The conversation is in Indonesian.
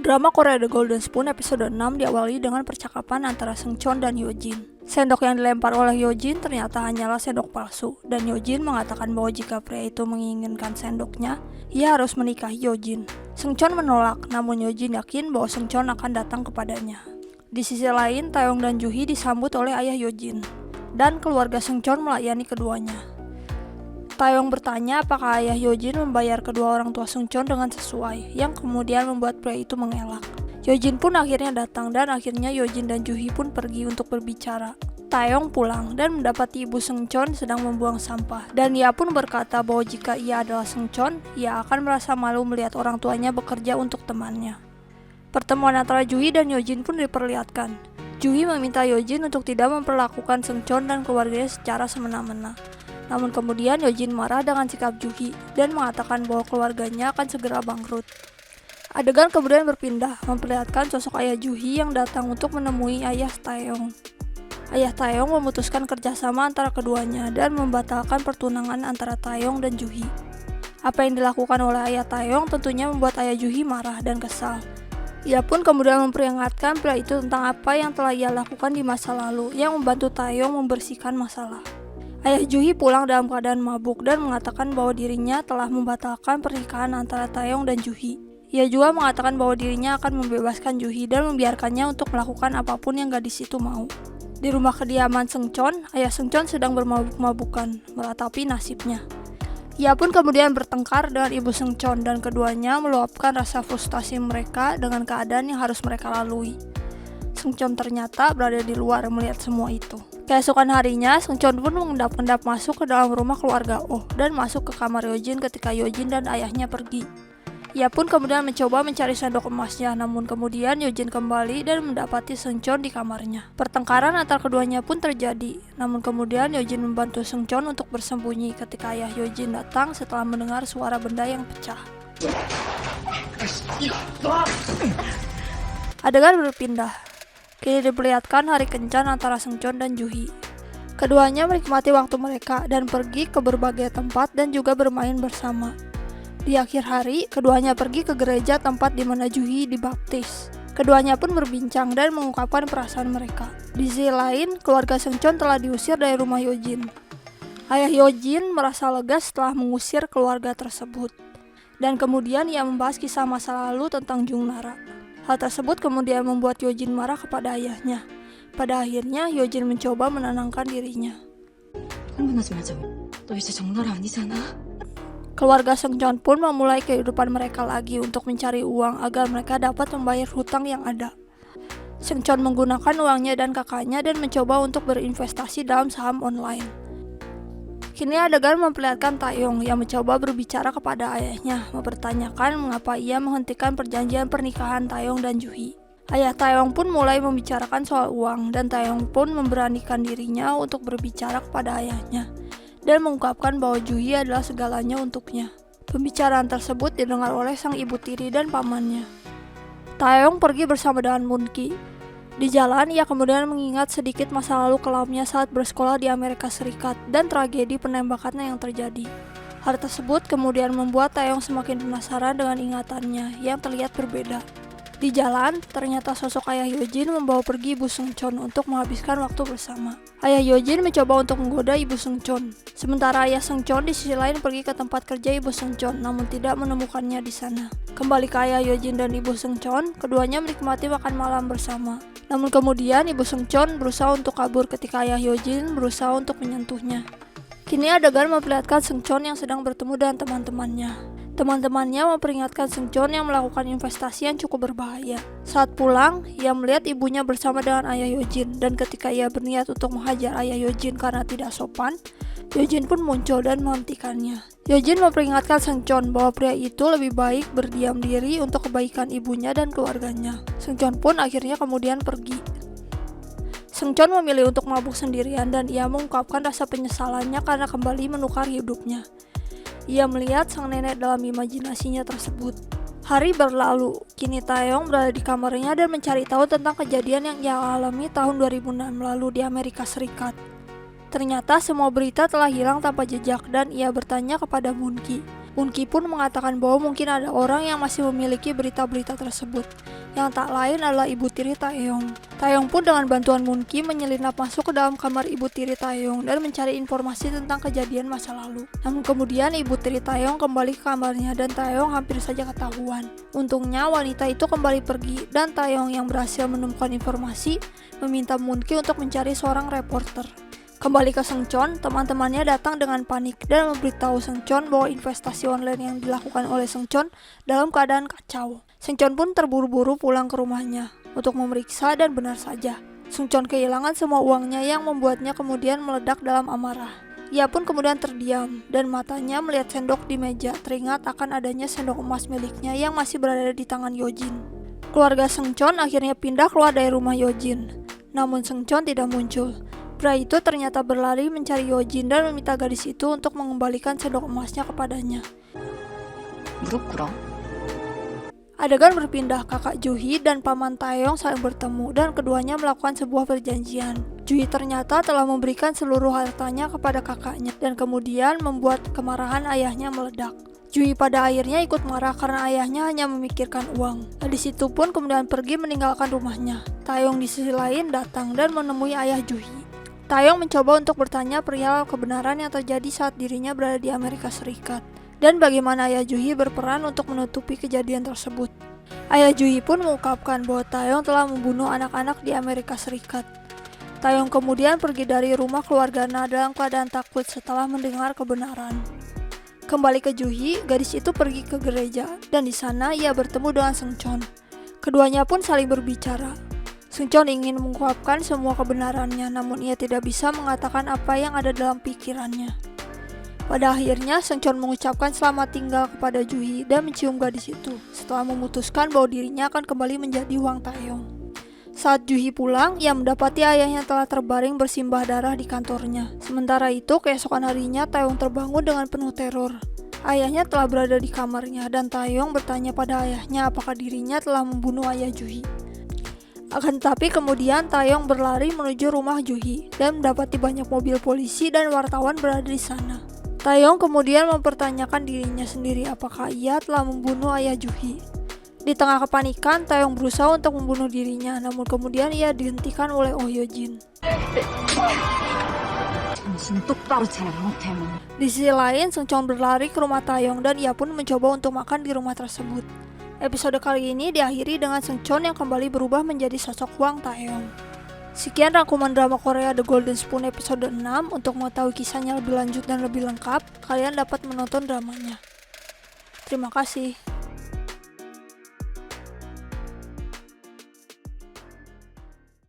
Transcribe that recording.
Drama Korea The Golden Spoon episode 6 diawali dengan percakapan antara Seungcheon dan Hyojin. Sendok yang dilempar oleh Hyojin ternyata hanyalah sendok palsu, dan Hyojin mengatakan bahwa jika pria itu menginginkan sendoknya, ia harus menikahi Hyojin. Seungcheon menolak, namun Hyojin yakin bahwa Seungcheon akan datang kepadanya. Di sisi lain, Taeyong dan Juhi disambut oleh ayah Hyojin, dan keluarga Seungcheon melayani keduanya. Taeyong bertanya apakah ayah Hyojin membayar kedua orang tua Seungcheon dengan sesuai, yang kemudian membuat pria itu mengelak. Hyojin pun akhirnya datang dan akhirnya Hyojin dan Juhi pun pergi untuk berbicara. Taeyong pulang dan mendapati ibu Seungcheon sedang membuang sampah, dan ia pun berkata bahwa jika ia adalah Seungcheon, ia akan merasa malu melihat orang tuanya bekerja untuk temannya. Pertemuan antara Juhi dan Hyojin pun diperlihatkan. Juhi meminta Hyojin untuk tidak memperlakukan Seungcheon dan keluarganya secara semena-mena. Namun kemudian Hyojin marah dengan sikap Juhi dan mengatakan bahwa keluarganya akan segera bangkrut. Adegan kemudian berpindah, memperlihatkan sosok ayah Juhi yang datang untuk menemui ayah Taeyong. Ayah Taeyong memutuskan kerjasama antara keduanya dan membatalkan pertunangan antara Taeyong dan Juhi. Apa yang dilakukan oleh ayah Taeyong tentunya membuat ayah Juhi marah dan kesal. Ia pun kemudian memperingatkan pria itu tentang apa yang telah ia lakukan di masa lalu yang membantu Taeyong membersihkan masalah. Ayah Juhi pulang dalam keadaan mabuk dan mengatakan bahwa dirinya telah membatalkan pernikahan antara Taeyong dan Juhi. Ia juga mengatakan bahwa dirinya akan membebaskan Juhi dan membiarkannya untuk melakukan apapun yang gadis itu mau. Di rumah kediaman Seungcheon, ayah Seungcheon sedang bermabuk-mabukan, meratapi nasibnya. Ia pun kemudian bertengkar dengan ibu Seungcheon dan keduanya meluapkan rasa frustasi mereka dengan keadaan yang harus mereka lalui. Seungcheon ternyata berada di luar melihat semua itu. Keesokan harinya, Seungcheon pun mengendap-endap masuk ke dalam rumah keluarga Oh dan masuk ke kamar Hyojin ketika Hyojin dan ayahnya pergi. Ia pun kemudian mencoba mencari sendok emasnya, namun kemudian Hyojin kembali dan mendapati Seungcheon di kamarnya. Pertengkaran antar keduanya pun terjadi, namun kemudian Hyojin membantu Seungcheon untuk bersembunyi ketika ayah Hyojin datang setelah mendengar suara benda yang pecah. Adegan berpindah. Kini diperlihatkan hari kencan antara Seungcheon dan Juhi. Keduanya menikmati waktu mereka dan pergi ke berbagai tempat dan juga bermain bersama. Di akhir hari, keduanya pergi ke gereja tempat di mana Juhi dibaptis. Keduanya pun berbincang dan mengungkapkan perasaan mereka. Di sisi lain, keluarga Seungcheon telah diusir dari rumah Hyojin. Ayah Hyojin merasa lega setelah mengusir keluarga tersebut. Dan kemudian ia membahas kisah masa lalu tentang Jungnara. Hal tersebut kemudian membuat Hyojin marah kepada ayahnya. Pada akhirnya, Hyojin mencoba menenangkan dirinya. Keluarga Seungcheon pun memulai kehidupan mereka lagi untuk mencari uang agar mereka dapat membayar hutang yang ada. Seungcheon menggunakan uangnya dan kakaknya dan mencoba untuk berinvestasi dalam saham online. Kini adegan memperlihatkan Taeyong yang mencoba berbicara kepada ayahnya, mempertanyakan mengapa ia menghentikan perjanjian pernikahan Taeyong dan Juhi. Ayah Taeyong pun mulai membicarakan soal uang, dan Taeyong pun memberanikan dirinya untuk berbicara kepada ayahnya, dan mengungkapkan bahwa Juhi adalah segalanya untuknya. Pembicaraan tersebut didengar oleh sang ibu tiri dan pamannya. Taeyong pergi bersama dengan Moon-ki. Di jalan, ia kemudian mengingat sedikit masa lalu kelamnya saat bersekolah di Amerika Serikat dan tragedi penembakannya yang terjadi. Hal tersebut kemudian membuat Taeyong semakin penasaran dengan ingatannya yang terlihat berbeda. Di jalan, ternyata sosok ayah Hyojin membawa pergi ibu Seungcheon untuk menghabiskan waktu bersama. Ayah Hyojin mencoba untuk menggoda ibu Seungcheon. Sementara ayah Seungcheon di sisi lain pergi ke tempat kerja ibu Seungcheon namun tidak menemukannya di sana. Kembali ke ayah Hyojin dan ibu Seungcheon, keduanya menikmati makan malam bersama. Namun kemudian ibu Seungcheon berusaha untuk kabur ketika ayah Hyojin berusaha untuk menyentuhnya. Kini adegan memperlihatkan Seungcheon yang sedang bertemu dengan teman-temannya. Teman-temannya memperingatkan Seungcheon yang melakukan investasi yang cukup berbahaya. Saat pulang, ia melihat ibunya bersama dengan ayah Hyojin, dan ketika ia berniat untuk menghajar ayah Hyojin karena tidak sopan, Hyojin pun muncul dan menghentikannya. Hyojin memperingatkan Seungcheon bahwa pria itu lebih baik berdiam diri untuk kebaikan ibunya dan keluarganya. Seungcheon pun akhirnya kemudian pergi. Seungcheon memilih untuk mabuk sendirian dan ia mengungkapkan rasa penyesalannya karena kembali menukar hidupnya. Ia melihat sang nenek dalam imajinasinya tersebut. Hari berlalu, kini Taeyong berada di kamarnya dan mencari tahu tentang kejadian yang ia alami tahun 2006 lalu di Amerika Serikat. Ternyata semua berita telah hilang tanpa jejak dan ia bertanya kepada Moon-ki. Moon-ki pun mengatakan bahwa mungkin ada orang yang masih memiliki berita-berita tersebut. yang tak lain adalah ibu tiri Taeyong. Taeyong pun dengan bantuan Moon-ki menyelinap masuk ke dalam kamar ibu tiri Taeyong dan mencari informasi tentang kejadian masa lalu. Namun kemudian ibu tiri Taeyong kembali ke kamarnya dan Taeyong hampir saja ketahuan. Untungnya wanita itu kembali pergi dan Taeyong yang berhasil menemukan informasi meminta Moon-ki untuk mencari seorang reporter. Kembali ke Seungcheon, teman-temannya datang dengan panik dan memberitahu Seungcheon bahwa investasi online yang dilakukan oleh Seungcheon dalam keadaan kacau. Seungcheon pun terburu-buru pulang ke rumahnya untuk memeriksa dan benar saja, Seungcheon kehilangan semua uangnya yang membuatnya kemudian meledak dalam amarah. Ia pun kemudian terdiam dan matanya melihat sendok di meja, teringat akan adanya sendok emas miliknya yang masih berada di tangan Yojin. Keluarga Seungcheon akhirnya pindah keluar dari rumah Yojin, namun Seungcheon tidak muncul. Pria itu ternyata berlari mencari Yojin dan meminta gadis itu untuk mengembalikan sendok emasnya kepadanya. Adegan berpindah, kakak Juhi dan paman Taeyong saling bertemu dan keduanya melakukan sebuah perjanjian. Juhi ternyata telah memberikan seluruh hartanya kepada kakaknya dan kemudian membuat kemarahan ayahnya meledak. Juhi pada akhirnya ikut marah karena ayahnya hanya memikirkan uang. Gadis itu pun kemudian pergi meninggalkan rumahnya. Taeyong di sisi lain datang dan menemui ayah Juhi. Taeyong mencoba untuk bertanya perihal kebenaran yang terjadi saat dirinya berada di Amerika Serikat dan bagaimana ayah Juhi berperan untuk menutupi kejadian tersebut. Ayah Juhi pun mengungkapkan bahwa Taeyong telah membunuh anak-anak di Amerika Serikat. Taeyong kemudian pergi dari rumah keluarga Na dalam keadaan takut setelah mendengar kebenaran. Kembali ke Juhi, gadis itu pergi ke gereja dan di sana ia bertemu dengan Seungcheon. Keduanya pun saling berbicara. Seungcheon ingin mengungkapkan semua kebenarannya, namun ia tidak bisa mengatakan apa yang ada dalam pikirannya. Pada akhirnya, Seungcheon mengucapkan selamat tinggal kepada Juhi dan mencium gadis itu, setelah memutuskan bahwa dirinya akan kembali menjadi Hwang Taeyong. Saat Juhi pulang, ia mendapati ayahnya telah terbaring bersimbah darah di kantornya. Sementara itu, keesokan harinya Taeyong terbangun dengan penuh teror. Ayahnya telah berada di kamarnya dan Taeyong bertanya pada ayahnya apakah dirinya telah membunuh ayah Juhi. Akan tetapi kemudian Taeyong berlari menuju rumah Juhi dan mendapati banyak mobil polisi dan wartawan berada di sana. Taeyong kemudian mempertanyakan dirinya sendiri apakah ia telah membunuh ayah Juhi. Di tengah kepanikan, Taeyong berusaha untuk membunuh dirinya, namun kemudian ia dihentikan oleh Oh Hyojin. Di sisi lain, Seungcheon berlari ke rumah Taeyong dan ia pun mencoba untuk makan di rumah tersebut. Episode kali ini diakhiri dengan Seungcheon yang kembali berubah menjadi sosok Hwang Taeyong. Sekian rangkuman drama Korea The Golden Spoon episode 6. Untuk mengetahui kisahnya lebih lanjut dan lebih lengkap, kalian dapat menonton dramanya. Terima kasih.